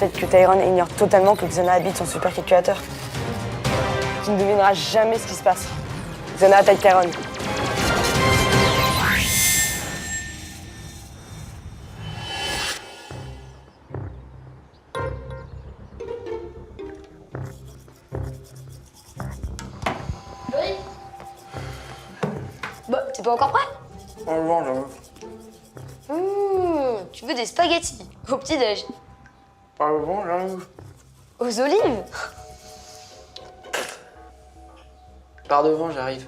tête que Tyron ignore totalement que Xana habite son supercalculateur. Tu ne devineras jamais ce qui se passe. Xana attaque Tyron. Bah, t'es pas encore prêt? J'arrive. Tu veux des spaghettis au petit-déj? J'arrive. Aux olives? Par devant, j'arrive.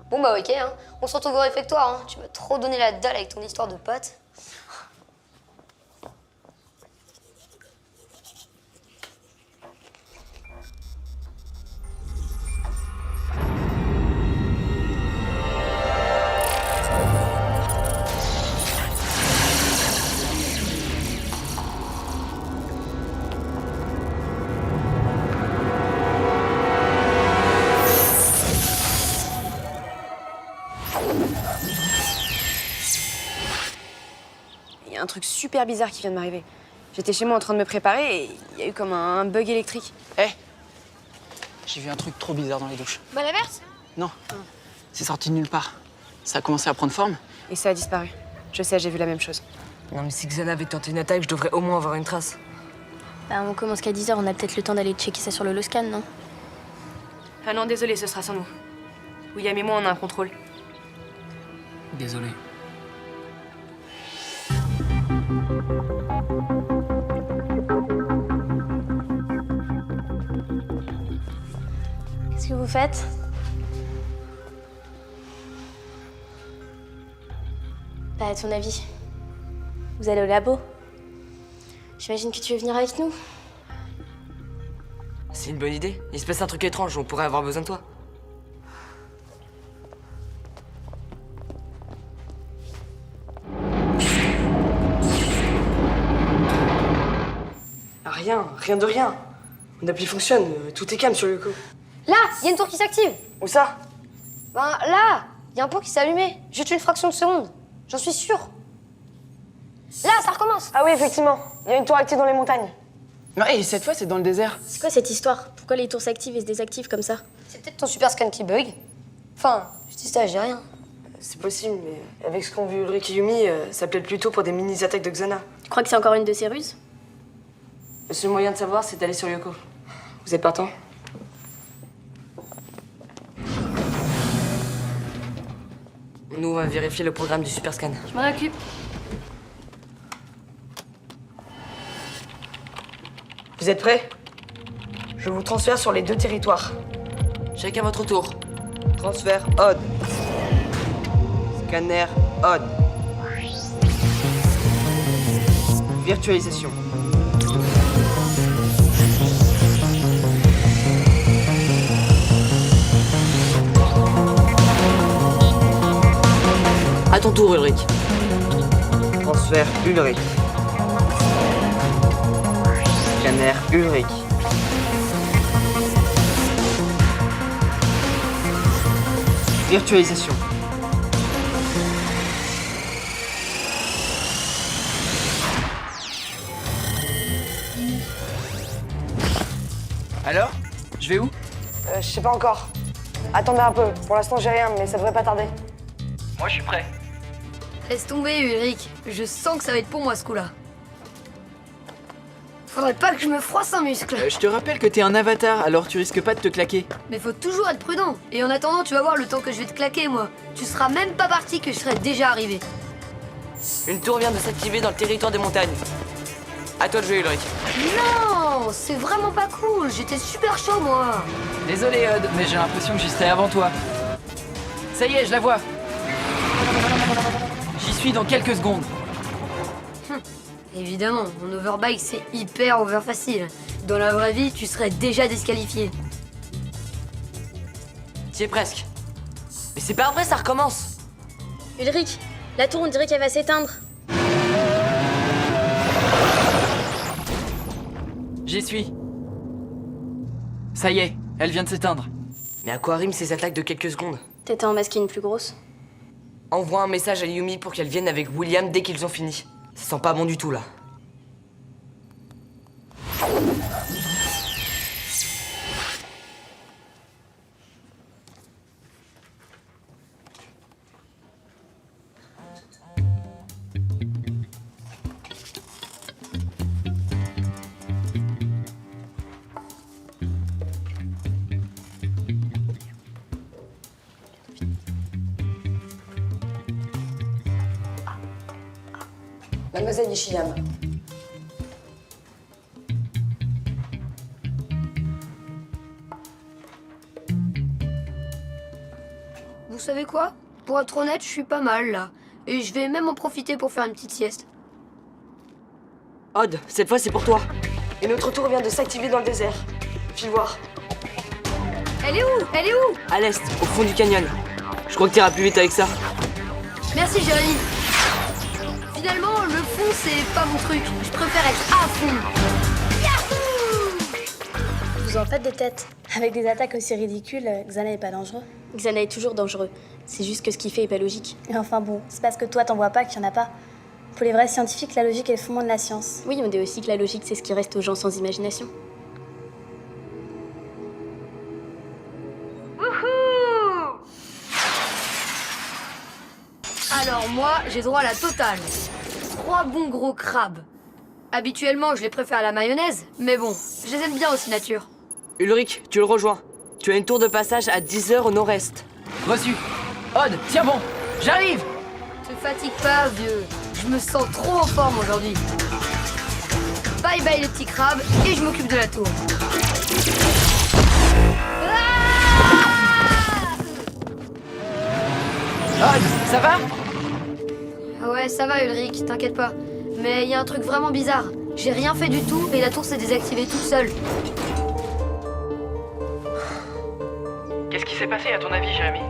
Bon bah ok, hein. On se retrouve au réfectoire, hein. Tu m'as trop donné la dalle avec ton histoire de pote. Il y a un truc super bizarre qui vient de m'arriver. J'étais chez moi en train de me préparer et il y a eu comme un bug électrique. Hé J'ai vu un truc trop bizarre dans les douches. Bah la verte? Non, c'est sorti de nulle part. Ça a commencé à prendre forme. Et ça a disparu. Je sais, j'ai vu la même chose. Non mais si Xana avait tenté une attaque, je devrais au moins avoir une trace. Bah on commence qu'à 10h, on a peut-être le temps d'aller checker ça sur le Loscan, non? Ah non, désolé, ce sera sans nous. William et moi, on a un contrôle. Désolé. Qu'est-ce que vous faites? Bah à ton avis, vous allez au labo? J'imagine que tu veux venir avec nous? C'est une bonne idée. Il se passe un truc étrange, on pourrait avoir besoin de toi. Rien de rien. Mon appli fonctionne, tout est calme sur Yoko. Là, il y a une tour qui s'active. Où ça? Ben là, il y a un pot qui s'est allumé. Juste une fraction de seconde. J'en suis sûre. Là, ça recommence. Ah oui, effectivement. Il y a une tour active dans les montagnes. Non, et cette fois, c'est dans le désert. C'est quoi cette histoire? Pourquoi les tours s'activent et se désactivent comme ça? C'est peut-être ton super scan qui bug. Enfin, je dis ça, j'ai rien. C'est possible, mais avec ce qu'ont vu Ulrich et Yumi, ça plaide plutôt pour des mini-attaques de Xana. Tu crois que c'est encore une de ces ruses? Le seul moyen de savoir, c'est d'aller sur Yoko. Vous êtes partant? Nous, on va vérifier le programme du super scan. Je m'en occupe. Vous êtes prêts? Je vous transfère sur les 2 territoires. Chacun votre tour. Transfert OD. Scanner OD. Virtualisation. À ton tour, Ulrich. Transfert Ulrich. Scanner Ulrich. Virtualisation. Alors? Je vais où? Je sais pas encore. Attendez un peu. Pour l'instant, j'ai rien, mais ça devrait pas tarder. Moi, je suis prêt. Laisse tomber, Ulrich. Je sens que ça va être pour moi, ce coup-là. Faudrait pas que je me froisse un muscle. Je te rappelle que t'es un avatar, alors tu risques pas de te claquer. Mais faut toujours être prudent. Et en attendant, tu vas voir le temps que je vais te claquer, moi. Tu seras même pas parti que je serai déjà arrivé. Une tour vient de s'activer dans le territoire des montagnes. À toi de jouer, Ulrich. Non, c'est vraiment pas cool. J'étais super chaud, moi. Désolé, Odd, mais j'ai l'impression que j'y serai avant toi. Ça y est, je la vois. J'y suis dans quelques secondes. Évidemment, mon overbike, c'est hyper over facile. Dans la vraie vie, tu serais déjà disqualifié. T'y es presque. Mais c'est pas vrai, ça recommence. Ulrich, la tour, on dirait qu'elle va s'éteindre. J'y suis. Ça y est, elle vient de s'éteindre. Mais à quoi riment ces attaques de quelques secondes? T'étais en masqué une plus grosse. Envoie un message à Yumi pour qu'elle vienne avec William dès qu'ils ont fini. Ça sent pas bon du tout, là. Mademoiselle Nishiyama. Vous savez quoi? Pour être honnête, je suis pas mal là. Et je vais même en profiter pour faire une petite sieste. Odd, cette fois c'est pour toi. Et notre tour vient de s'activer dans le désert. File voir. Elle est où? Elle est où? À l'est, au fond du canyon. Je crois que t'iras plus vite avec ça. Merci Jérémy. Finalement, le fond, c'est pas mon truc. Je préfère être à fond. Vous en faites des têtes. Avec des attaques aussi ridicules, Xana est pas dangereux. Xana est toujours dangereux. C'est juste que ce qu'il fait est pas logique. Et enfin bon, c'est parce que toi t'en vois pas qu'il y en a pas. Pour les vrais scientifiques, la logique est le fondement de la science. Oui, on dit aussi que la logique, c'est ce qui reste aux gens sans imagination. Alors moi, j'ai droit à la totale. 3 bons gros crabes. Habituellement, je les préfère à la mayonnaise, mais bon, je les aime bien aussi nature. Ulrich, tu le rejoins. Tu as une tour de passage à 10 heures au nord-est. Reçu. Odd, tiens bon. J'arrive. Te fatigue pas, vieux. Je me sens trop en forme aujourd'hui. Bye bye les petits crabes, et je m'occupe de la tour. Odd, ça va? Ah ouais, ça va Ulrich, t'inquiète pas. Mais il y a un truc vraiment bizarre. J'ai rien fait du tout et la tour s'est désactivée toute seule. Qu'est-ce qui s'est passé à ton avis, Jérémy?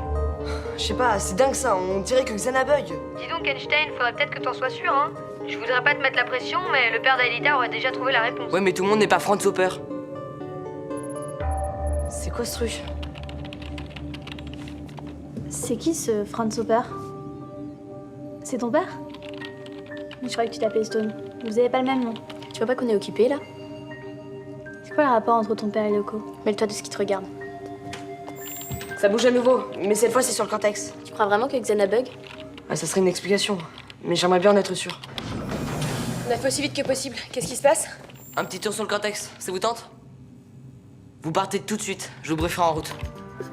Je sais pas, c'est dingue ça, on dirait que Xana bug. Dis donc Einstein, faudrait peut-être que t'en sois sûr, hein. Je voudrais pas te mettre la pression, mais le père d'Aelita aurait déjà trouvé la réponse. Ouais, mais tout le monde n'est pas Franz Hopper. C'est quoi ce truc? C'est qui ce Franz Hopper? C'est ton père? Je croyais que tu t'appelais Stone. Vous avez pas le même nom. Tu vois pas qu'on est occupé là? C'est quoi le rapport entre ton père et Loco? Mêle-toi de ce qui te regarde. Ça bouge à nouveau, mais cette fois c'est sur le cortex. Tu crois vraiment que Xana bug? Ouais, ça serait une explication, mais j'aimerais bien en être sûr. On a fait aussi vite que possible. Qu'est-ce qui se passe? Un petit tour sur le cortex, ça vous tente? Vous partez tout de suite, je vous brieferai en route.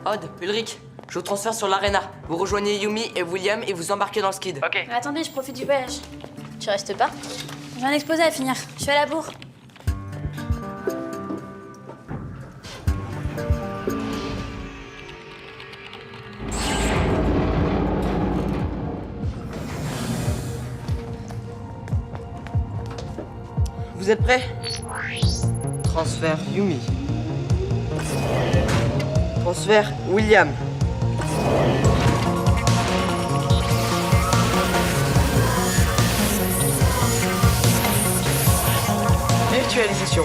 Odd, Ulrich, je vous transfère sur l'arena. Vous rejoignez Yumi et William et vous embarquez dans le skid. Ok. Attendez, je profite du voyage. Tu restes pas? J'ai un exposé à finir. Je suis à la bourre. Vous êtes prêts? Transfert Yumi. Transfert William. Virtualisation.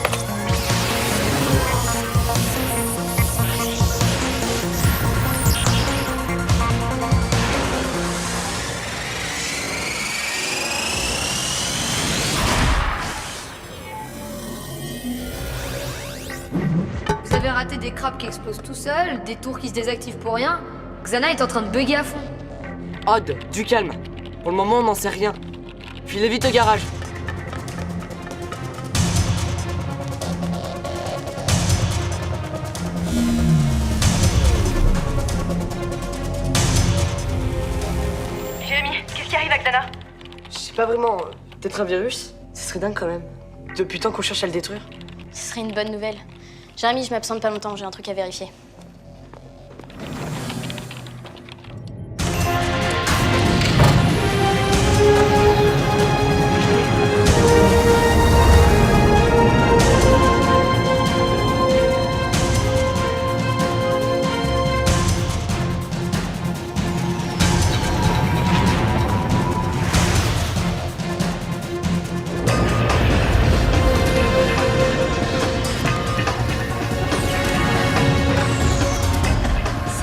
Vous avez raté des crabes qui explosent tout seuls, des tours qui se désactivent pour rien. Xana est en train de bugger à fond. Odd, du calme. Pour le moment, on n'en sait rien. Filez vite au garage. Jérémy, qu'est-ce qui arrive à Xana? Je sais pas vraiment. Peut-être un virus? Ce serait dingue quand même. Depuis le temps qu'on cherche à le détruire. Ce serait une bonne nouvelle. Jérémy, je m'absente pas longtemps, j'ai un truc à vérifier.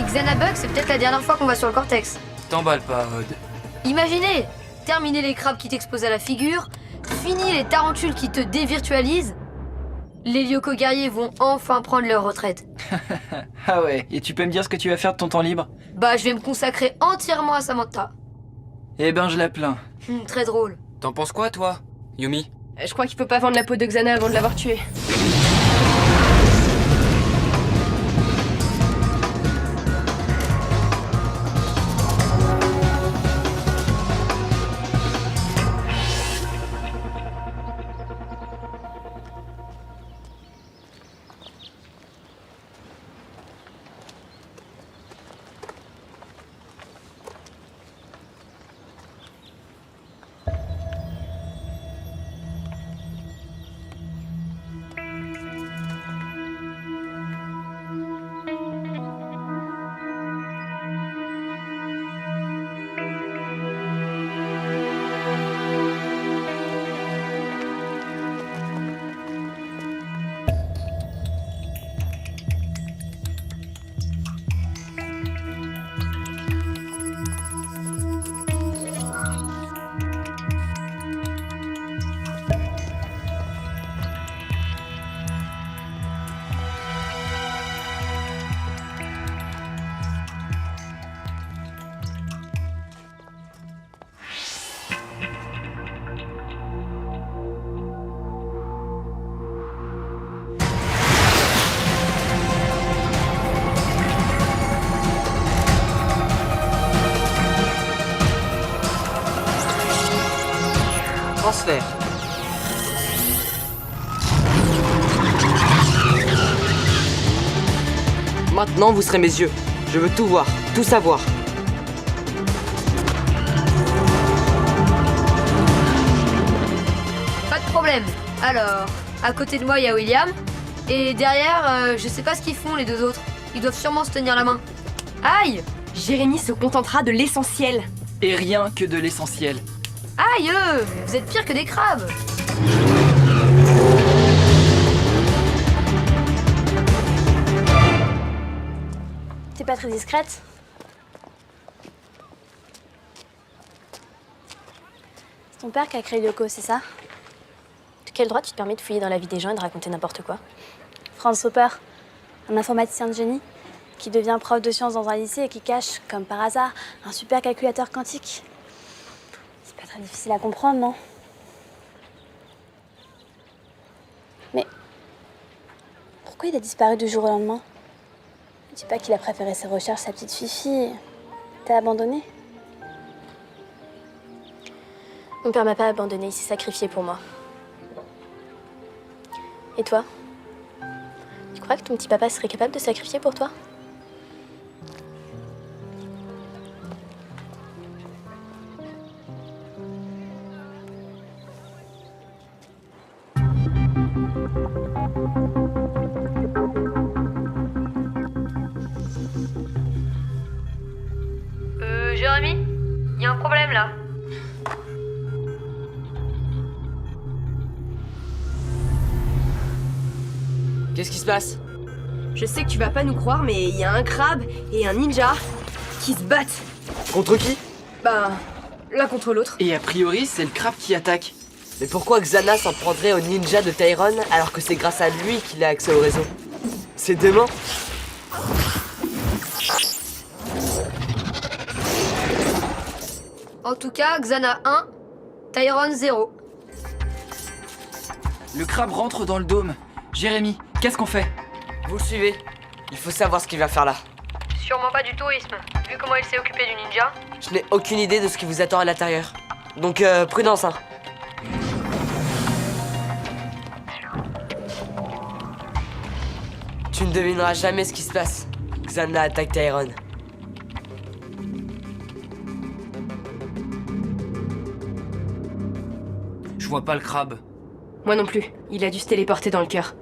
Xana bug, c'est peut-être la dernière fois qu'on va sur le cortex. T'emballe pas, Odd. Imaginez, terminer les crabes qui t'explosent à la figure, fini les tarentules qui te dévirtualisent. Les Lyoko guerriers vont enfin prendre leur retraite. Ah ouais, et tu peux me dire ce que tu vas faire de ton temps libre? Bah, je vais me consacrer entièrement à Samantha. Eh ben, je la plains. Très drôle. T'en penses quoi, toi, Yumi? Je crois qu'il faut pas vendre la peau de Xana avant de l'avoir tuée. Transfert. Maintenant, vous serez mes yeux. Je veux tout voir, tout savoir. Pas de problème. Alors, à côté de moi, il y a William. Et derrière, je sais pas ce qu'ils font, les deux autres. Ils doivent sûrement se tenir la main. Aïe! Jérémy se contentera de l'essentiel. Et rien que de l'essentiel. Aïe! Vous êtes pire que des crabes! T'es pas très discrète? C'est ton père qui a créé Lyoko, c'est ça? De quel droit tu te permets de fouiller dans la vie des gens et de raconter n'importe quoi? Franz Hopper, un informaticien de génie, qui devient prof de sciences dans un lycée et qui cache, comme par hasard, un super calculateur quantique. C'est pas très difficile à comprendre, non? Mais pourquoi il a disparu du jour au lendemain? Ne dis pas qu'il a préféré ses recherches à sa petite Fifi. T'as abandonné? Mon père m'a pas abandonné, il s'est sacrifié pour moi. Et toi? Tu crois que ton petit papa serait capable de se sacrifier pour toi? Jérémy? Il y a un problème là. Qu'est-ce qui se passe? Je sais que tu vas pas nous croire, mais il y a un crabe et un ninja qui se battent. Contre qui? Bah, l'un contre l'autre. Et a priori, c'est le crabe qui attaque. Mais pourquoi Xana s'en prendrait au ninja de Tyrone alors que c'est grâce à lui qu'il a accès au réseau? C'est dément. En tout cas, Xana 1, Tyrone 0. Le crabe rentre dans le dôme. Jérémy, qu'est-ce qu'on fait? Vous le suivez. Il faut savoir ce qu'il va faire là. Sûrement pas du tourisme, vu comment il s'est occupé du ninja. Je n'ai aucune idée de ce qui vous attend à l'intérieur. Donc prudence, hein. Tu ne devineras jamais ce qui se passe. Xana attaque Tyrone. Je vois pas le crabe. Moi non plus. Il a dû se téléporter dans le cœur.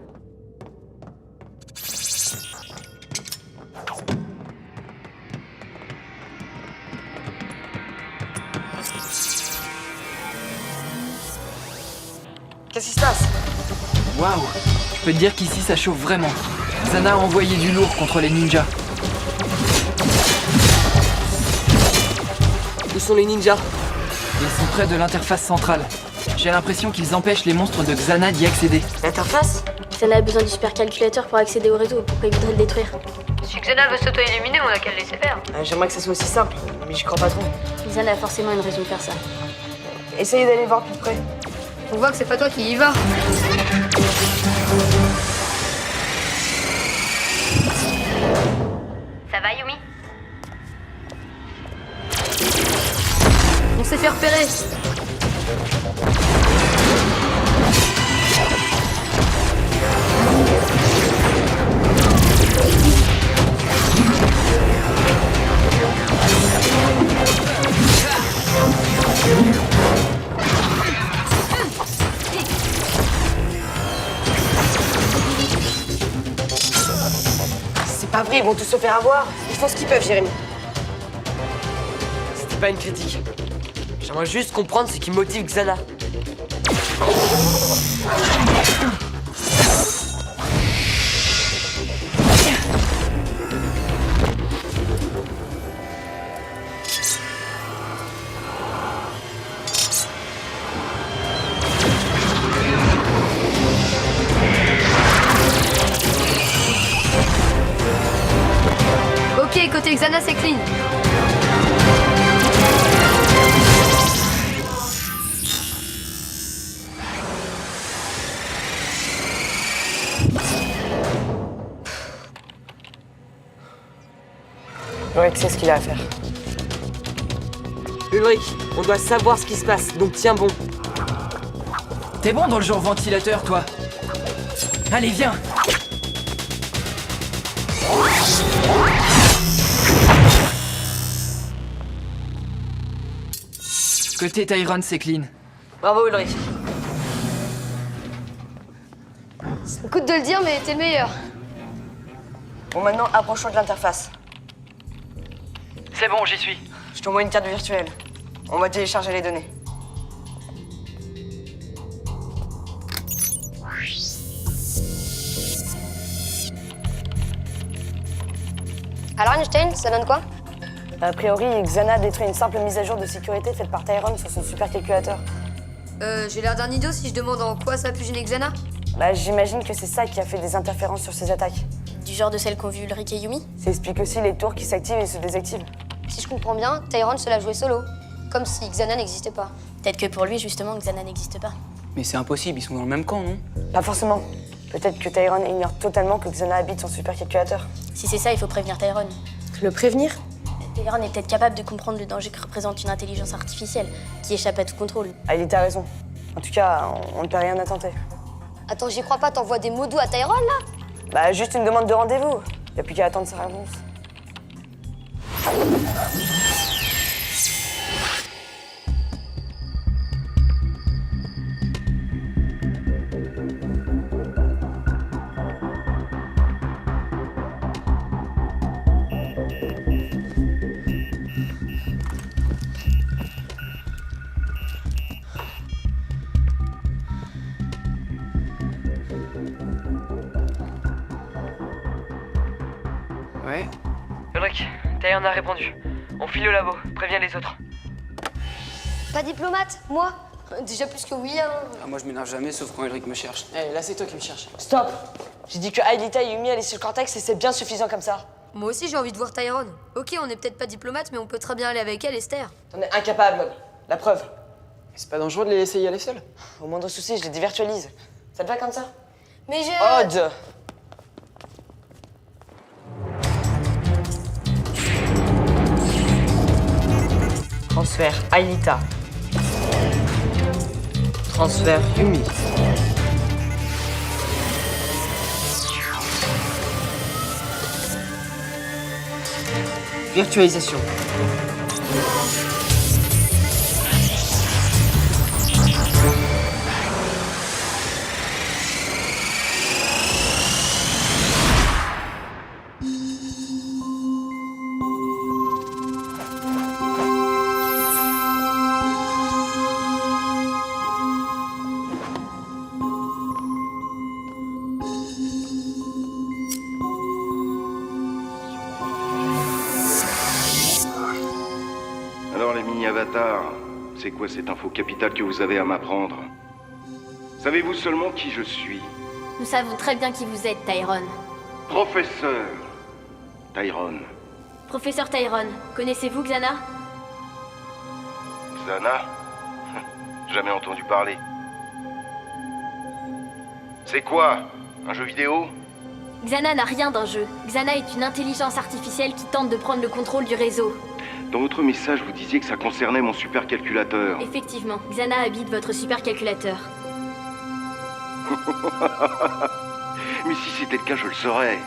Qu'est-ce qui se passe? Waouh! Je peux te dire qu'ici ça chauffe vraiment. Xana a envoyé du lourd contre les ninjas. Où sont les ninjas? Ils sont près de l'interface centrale. J'ai l'impression qu'ils empêchent les monstres de Xana d'y accéder. L'interface? Xana a besoin du supercalculateur pour accéder au réseau. Pourquoi il voudrait le détruire? Si Xana veut s'auto-éliminer, on a qu'à le laisser faire. J'aimerais que ça soit aussi simple, mais j'y crois pas trop. Xana a forcément une raison de faire ça. Essayez d'aller voir plus près. On voit que c'est pas toi qui y vas. Ça va, Yumi? On s'est fait repérer. C'est pas vrai, ils vont tous se faire avoir. Ils font ce qu'ils peuvent, Jérémy. C'était pas une critique. J'aimerais juste comprendre ce qui motive Xana. Ok, côté Xana, c'est clean. Ulrich sait ce qu'il a à faire. Ulrich, on doit savoir ce qui se passe, donc tiens bon. T'es bon dans le genre ventilateur, toi. Allez, viens. Côté Tyrone, c'est clean. Bravo Ulrich. Écoute de le dire, mais t'es le meilleur. Bon, maintenant, approchons de l'interface. C'est bon, j'y suis. Je t'envoie une carte virtuelle. On va télécharger les données. Alors Einstein, ça donne quoi? A priori, Xana a détruit une simple mise à jour de sécurité faite par Tyrone sur son supercalculateur. J'ai l'air d'un idiot si je demande en quoi ça a pu gêner Xana? Bah, j'imagine que c'est ça qui a fait des interférences sur ses attaques. Du genre de celles qu'ont vu Ulrich et Yumi? Ça explique aussi les tours qui s'activent et se désactivent. Si je comprends bien, Tyrone se l'a joué solo. Comme si Xana n'existait pas. Peut-être que pour lui, justement, Xana n'existe pas. Mais c'est impossible, ils sont dans le même camp, non? Pas forcément. Peut-être que Tyrone ignore totalement que Xana habite son supercalculateur. Si c'est ça, il faut prévenir Tyrone. Le prévenir? Tyrone est peut-être capable de comprendre le danger que représente une intelligence artificielle qui échappe à tout contrôle. Ah, il a raison. En tout cas, on ne peut rien à tenter. Attends, j'y crois pas, t'envoies des mots doux à Tyrone là? Bah, juste une demande de rendez-vous. Y a plus qu'à attendre sa réponse. Ouais. Ulrich, Tyrone a répondu. On file au labo, préviens les autres. Pas diplomate, moi? Déjà plus que William. Ah, moi je m'énerve jamais, sauf quand Ulrich me cherche. Eh, là c'est toi qui me cherches. Stop! J'ai dit que Aelita et Yumi allaient sur le cortex et c'est bien suffisant comme ça. Moi aussi j'ai envie de voir Tyrone. Ok, on n'est peut-être pas diplomate, mais on peut très bien aller avec elle, Esther. T'en es incapable. La preuve. C'est pas dangereux de les laisser y aller seuls? Au moindre souci, je les dévirtualise. Ça te va comme ça? Mais je... Odd! Transfert Aelita. Transfert Yumi. Virtualisation. Alors les mini-avatars, c'est quoi cette info capitale que vous avez à m'apprendre? Savez-vous seulement qui je suis? Nous savons très bien qui vous êtes, Tyrone. Professeur Tyrone. Professeur Tyrone, connaissez-vous Xana? Xana? Jamais entendu parler. C'est quoi? Un jeu vidéo? Xana n'a rien d'un jeu. Xana est une intelligence artificielle qui tente de prendre le contrôle du réseau. Dans votre message, vous disiez que ça concernait mon supercalculateur. Effectivement, Xana habite votre supercalculateur. Mais si c'était le cas, je le saurais.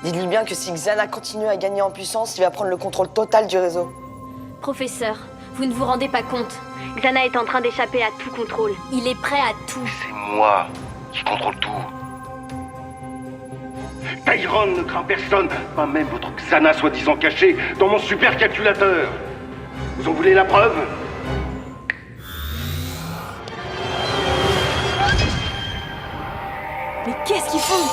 Dites-lui bien que si Xana continue à gagner en puissance, il va prendre le contrôle total du réseau. Professeur, vous ne vous rendez pas compte. Xana est en train d'échapper à tout contrôle. Il est prêt à tout. C'est moi qui contrôle tout. Tyrone ne craint personne, pas même votre Xana soi-disant cachée dans mon supercalculateur. Vous en voulez la preuve? Mais qu'est-ce qu'ils font?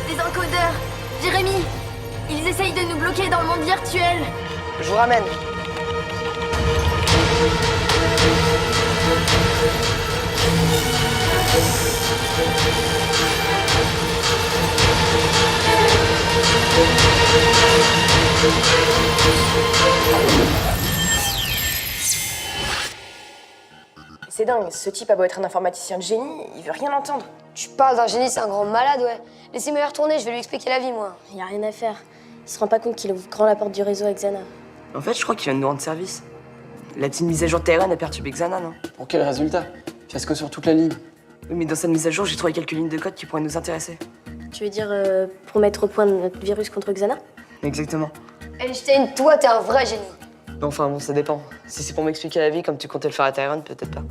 Des encodeurs! Jérémy! Ils essayent de nous bloquer dans le monde virtuel! Je vous ramène. C'est dingue, ce type a beau être un informaticien de génie, il veut rien entendre. Tu parles d'un génie, c'est un grand malade, ouais. Laissez-moi y retourner, je vais lui expliquer la vie, moi. Il n'y a rien à faire. Il se rend pas compte qu'il ouvre grand la porte du réseau avec Xana. En fait, je crois qu'il vient de nous rendre service. La petite mise à jour de Tyrone a perturbé Xana, non? Pour quel résultat? Fiasco sur toute la ligne. Oui, mais dans cette mise à jour, j'ai trouvé quelques lignes de code qui pourraient nous intéresser. Tu veux dire pour mettre au point notre virus contre Xana? Exactement. Einstein, toi, t'es un vrai génie. Enfin bon, ça dépend. Si c'est pour m'expliquer la vie comme tu comptais le faire à Tyrone, peut-être pas.